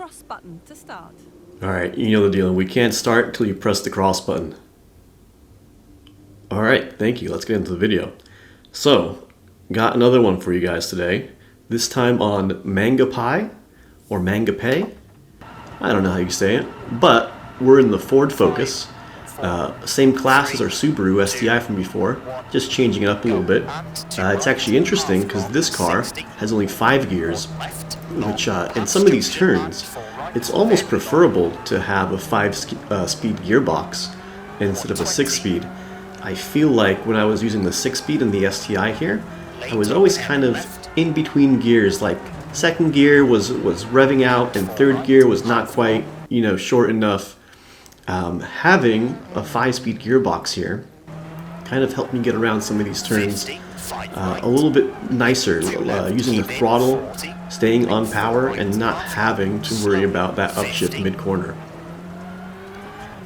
cross button to start. Alright, you know the deal. We can't start until you press the cross button. Alright, thank you. Let's get into the video. So, got another one for you guys today. This time on Mangapai, or Mangapai. I don't know how you say it. But, we're in the Ford Focus. Same class as our Subaru STI from before, just changing it up a little bit. It's actually interesting because this car has only 5 gears, which in some of these turns, it's almost preferable to have a 5-speed gearbox instead of a 6-speed. I feel like when I was using the 6-speed in the STI here, I was always kind of in between gears, like second gear was revving out and third gear was not quite, short enough. Having a 5-speed gearbox here kind of helped me get around some of these turns a little bit nicer, using the throttle, staying on power, and not having to worry about that upshift mid-corner.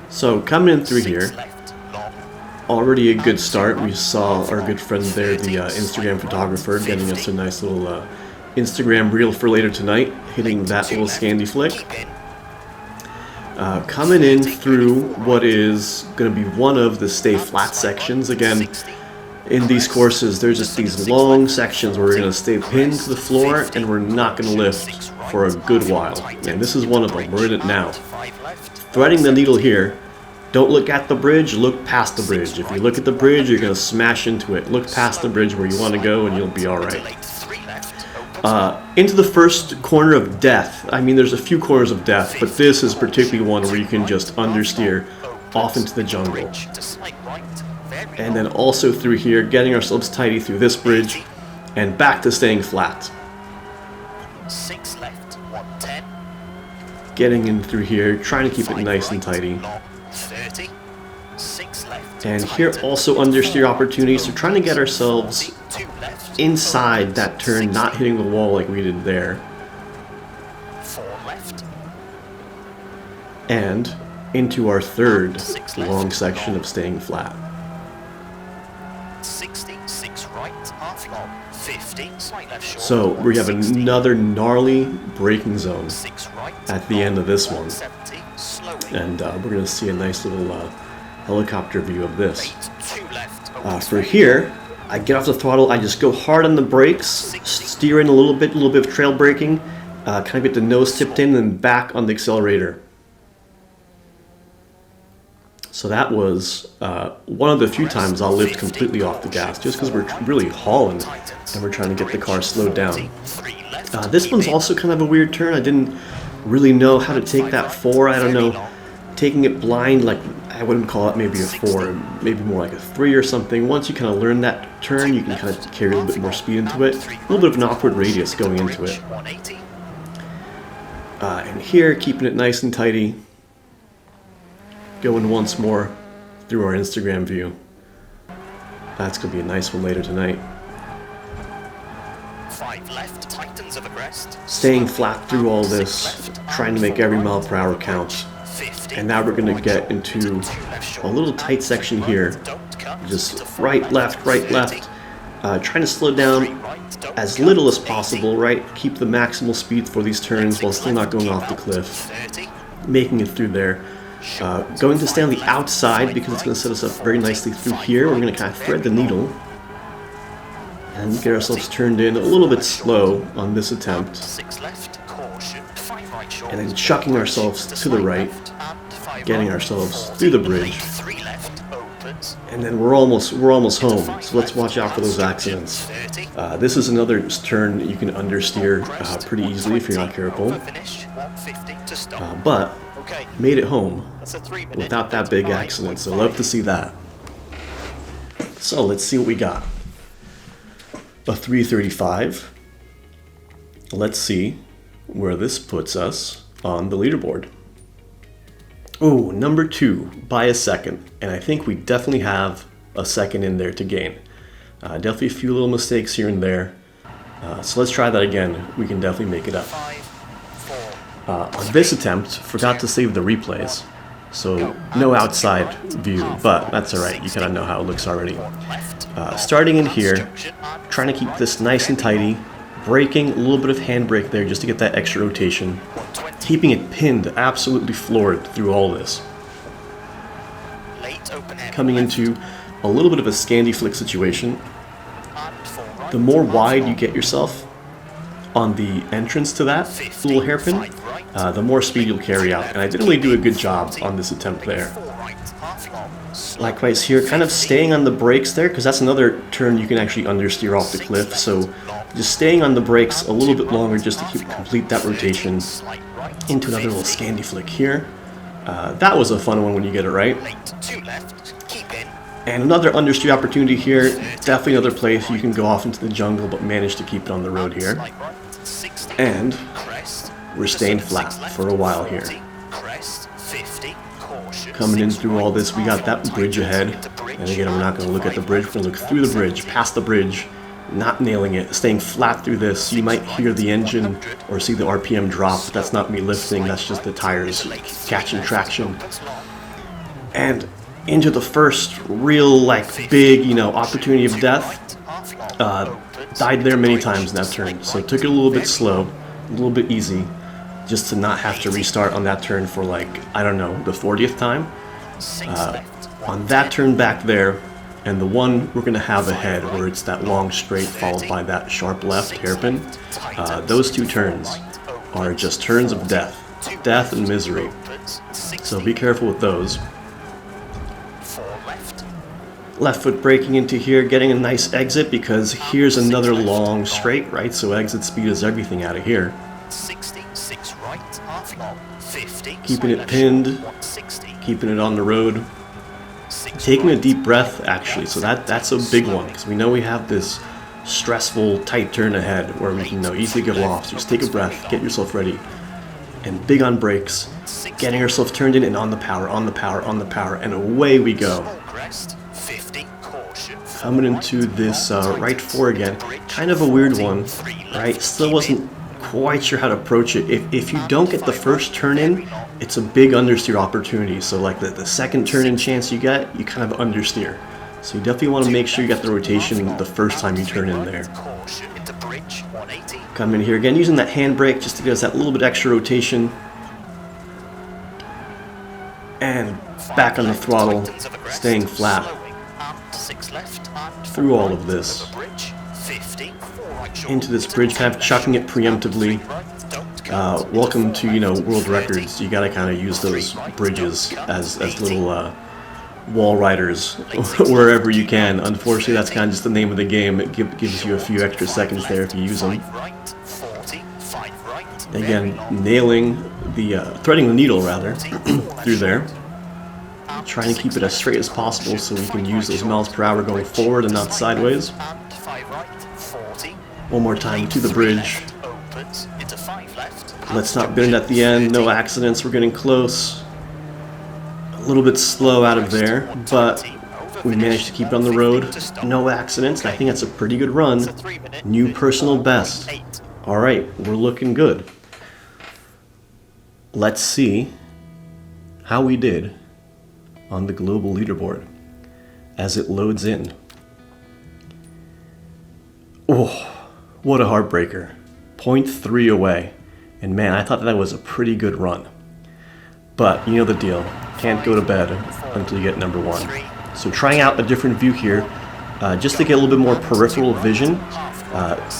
So coming in through here, already a good start. We saw our good friend there, the Instagram photographer, getting us a nice little Instagram reel for later tonight, hitting that little Scandi flick. Coming in through what is going to be one of the stay flat sections. Again, in these courses, there's just these long sections where we're going to stay pinned to the floor and we're not going to lift for a good while. And this is one of them. We're in it now. Threading the needle here. Don't look at the bridge, look past the bridge. If you look at the bridge, you're going to smash into it. Look past the bridge where you want to go and you'll be alright. Into the first corner of death. I mean, there's a few corners of death, but this is particularly one where you can just understeer off into the jungle. And then also through here, getting ourselves tidy through this bridge, and back to staying flat. 6 left, 110. Getting in through here, trying to keep it nice and tidy. 30. 6 left. And here also understeer opportunities, so trying to get ourselves inside that turn, not hitting the wall like we did there. 4 left. And into our third long section of staying flat. 60, 6 right, half long. 50, slight left short. So we have another gnarly braking zone 6 right, at the end of this one. 70, slowly. And we're going to see a nice little helicopter view of this. 2 left. For here, I get off the throttle, I just go hard on the brakes, steer in a little bit of trail braking, kind of get the nose tipped in and back on the accelerator. So that was one of the few times I'll lift completely off the gas, just because we're really hauling and we're trying to get the car slowed down. This one's also kind of a weird turn. I didn't really know how to take that 4. I don't know, taking it blind, like I wouldn't call it maybe a 4, maybe more like a 3 or something. Once you kind of learn that turn, you can kind of carry a little bit more speed into it. A little bit of an awkward radius going into it. And here, keeping it nice and tidy. Going once more through our Instagram view. That's going to be a nice one later tonight. 5 left, tightens of a crest. Staying flat through all this, trying to make every mile per hour count. And now we're going to get into a little tight section here. Just right, left, trying to slow down as little as possible, right? Keep the maximal speed for these turns while still not going off the cliff. Making it through there. Going to stay on the outside because it's going to set us up very nicely through here. We're going to kind of thread the needle and get ourselves turned in a little bit slow on this attempt. 6 left, caution, 5 right short. And then chucking ourselves to the right, getting ourselves through the bridge. 3 left, opens. And then we're almost home, so let's watch out for those accidents. This is another turn that you can understeer pretty easily if you're not careful. Finish, 150 to stop. But Okay, made it home that's a 3-minute. without that big accident, so love to see that. So let's see what we got. A 335. Let's see where this puts us on the leaderboard. Oh, number 2 by a second, and I think we definitely have a second in there to gain. Definitely a few little mistakes here and there. So let's try that again. We can definitely make it up. 5, 4. On this attempt, forgot to save the replays, so no outside view, but that's alright, you kind of know how it looks already. Starting in here, trying to keep this nice and tidy, braking, a little bit of handbrake there just to get that extra rotation. keeping it pinned, absolutely floored through all this. Late open air. Coming into a little bit of a scandy flick situation. And 4 right. The more half wide long. you get yourself on the entrance to that little hairpin, the more speed you'll carry out. And I didn't really do a good job on this attempt there. 4 right, half long. Likewise here, kind of staying on the brakes there, because that's another turn you can actually understeer off the cliff. So just staying on the brakes a little bit longer just to complete that rotation into another little scandy flick here. That was a fun one when you get it right. Late 2 left. Keep in. And another understeer opportunity here. Definitely another place you can go off into the jungle but manage to keep it on the road here. Slight right. 60. And Crest. we're staying flat for a while here. Crest. 50. Caution. Coming in 6 through all right, this, we got that bridge ahead. And again, we're not going to look at the bridge, we're going to look through the bridge, past the bridge, not nailing it, staying flat through this. You might hear the engine or see the RPM drop, but that's not me lifting, that's just the tires catching traction. And into the first real, like, big, you know, opportunity of death. Died there many times in that turn, so took it a little bit slow, a little bit easy, just to not have to restart on that turn for, like, I don't know, the 40th time. On that turn back there, and the one we're going to have ahead, where it's that long straight followed by that sharp left hairpin, those two turns are just turns of death. Death and misery. So be careful with those. 4 left. Left foot braking into here, getting a nice exit, because here's another long straight, right? So exit speed is everything out of here. 60. 6 right. Half long. 50. Keeping it pinned, 160. keeping it on the road. Taking a deep breath, actually, so that's a big one, because we know we have this stressful, tight turn ahead where we can, you know, easily get lost. Just take a breath, get yourself ready. And big on brakes, getting ourselves turned in and on the power, on the power, on the power, and away we go. Crest. 50. Caution. Coming into this right 4 again, kind of a weird one, right? Still wasn't quite sure how to approach it. If you don't get the first turn in, it's a big understeer opportunity. So like the second turn in chance you get, you kind of understeer. So you definitely want to make sure you get the rotation the first time you turn in there. Caution. Into bridge. 180. Come in here again, using that handbrake just to give us that little bit extra rotation. And back on the throttle, staying flat Slowing. And 6 left. And through all of this. bridge. 50. 4 right short. Into this bridge, kind of chucking it preemptively. Welcome to, you know, world records. You gotta kind of use those bridges as little wall riders wherever you can. Unfortunately, that's kind of just the name of the game. It gives you a few extra seconds there if you use them. Right. 40. 5 right. Again, nailing the threading the needle rather through there. Trying to keep it as straight as possible so we can use those miles per hour going forward and not sideways. And 5 right. 40. One more time to the bridge. Opens into 5 left. Let's not bend at the end. No accidents. We're getting close. A little bit slow out of there, but we managed to keep it on the road. No accidents. I think that's a pretty good run. New personal best. All right, we're looking good. Let's see how we did on the global leaderboard as it loads in. Oh, what a heartbreaker. 0.3 away. And man, I thought that was a pretty good run. But you know the deal. Can't go to bed until you get number 1. So trying out a different view here, just to get a little bit more peripheral vision.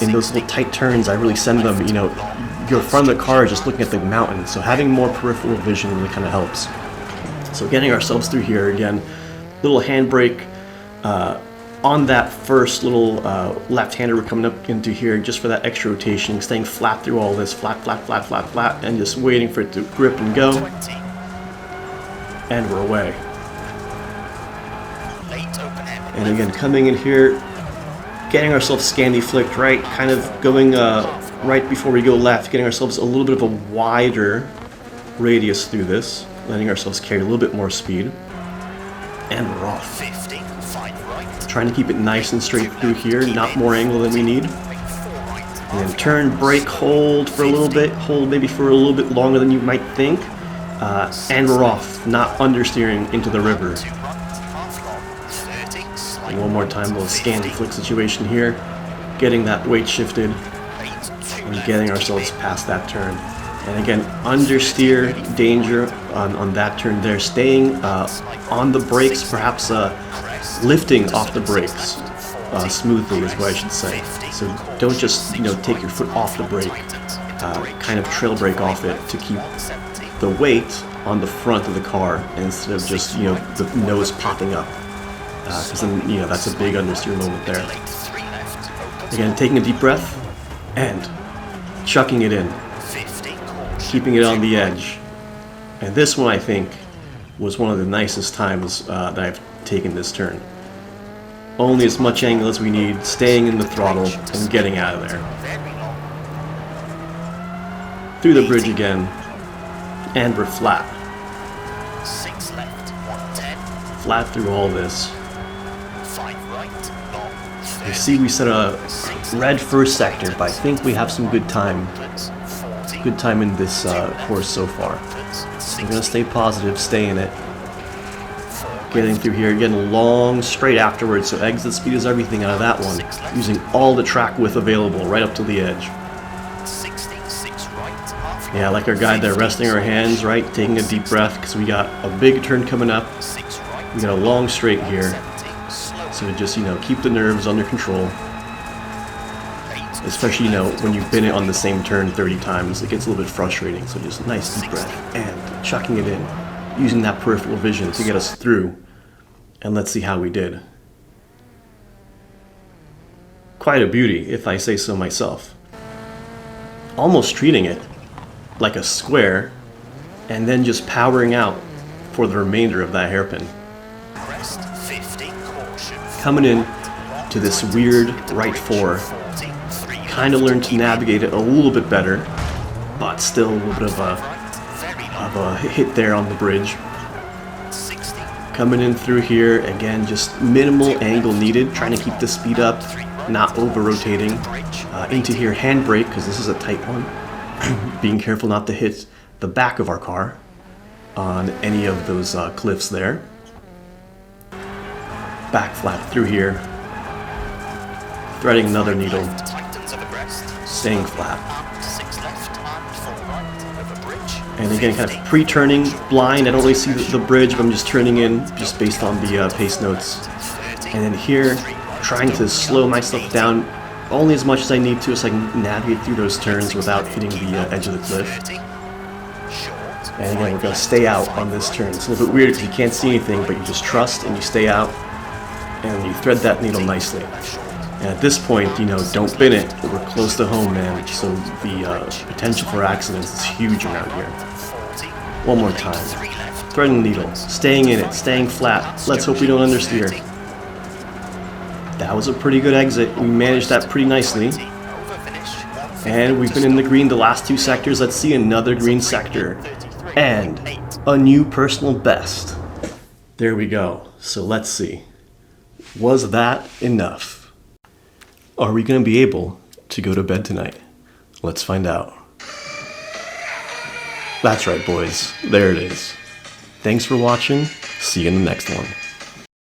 In those little tight turns, I really send them, you know, you're in front of the car just looking at the mountain. So having more peripheral vision really kind of helps. So getting ourselves through here again, little handbrake on that first little left-hander we're coming up into here just for that extra rotation, staying flat through all this, flat, flat, flat, flat, flat, and just waiting for it to grip and go. And we're away. And again, coming in here, getting ourselves scandy flicked right, kind of going right before we go left, getting ourselves a little bit of a wider radius through this, letting ourselves carry a little bit more speed. And we're off. Trying to keep it nice and straight through here, not more angle than we need. And then turn, brake, hold for a little bit, hold maybe for a little bit longer than you might think. And we're off, not understeering into the river. And one more time, a little scandy flick situation here. Getting that weight shifted and getting ourselves past that turn. And again, understeer danger on that turn there. Staying on the brakes, perhaps lifting off the brakes smoothly is what I should say. So don't just, take your foot off the brake, kind of trail brake off it to keep the weight on the front of the car instead of just, the nose popping up. Because then, that's a big understeer moment there. Again, taking a deep breath and chucking it in, keeping it on the edge. And this one, I think, was one of the nicest times that I've taken this turn. Only as much angle as we need, staying in the throttle and getting out of there. Through the bridge again, and we're flat. Flat through all this. You see we set a red first sector, but I think we have some good time. Good time in this course so far. We're going to stay positive, stay in it. Getting through here, getting long straight afterwards, so exit speed is everything out of that one. Using all the track width available right up to the edge. Yeah, like our guy there, resting our hands, right? Taking a deep breath, because we got a big turn coming up. We got a long straight here. So just, keep the nerves under control. Especially, when you've been on the same turn 30 times, it gets a little bit frustrating. So just nice deep breath and chucking it in. Using that peripheral vision to get us through. And let's see how we did. Quite a beauty, if I say so myself. Almost treating it like a square, and then just powering out for the remainder of that hairpin. Coming in to this weird right four. Kind of learned to navigate it a little bit better, but still a little bit of a hit there on the bridge. Coming in through here, again, just minimal angle needed, trying to keep the speed up, not over-rotating. Into here, handbrake, because this is a tight one. Being careful not to hit the back of our car on any of those cliffs there. Back flat through here. Threading another needle. Staying flat. And again, kind of pre-turning blind. I don't really see the bridge, but I'm just turning in just based on the pace notes. And then here, trying to slow myself down only as much as I need to so I can navigate through those turns without hitting the edge of the cliff. And again, we're going to stay out on this turn. It's a little bit weird because you can't see anything, but you just trust and you stay out. And you thread that needle nicely. And at this point, don't bin it. We're close to home, man. So the potential for accidents is huge around here. One more time. Threading the needle. Staying in it. Staying flat. Let's hope we don't understeer. That was a pretty good exit. We managed that pretty nicely. And we've been in the green the last two sectors. Let's see another green sector. And a new personal best. There we go. So let's see. Was that enough? Are we going to be able to go to bed tonight? Let's find out. That's right, boys. There it is. Thanks for watching. See you in the next one.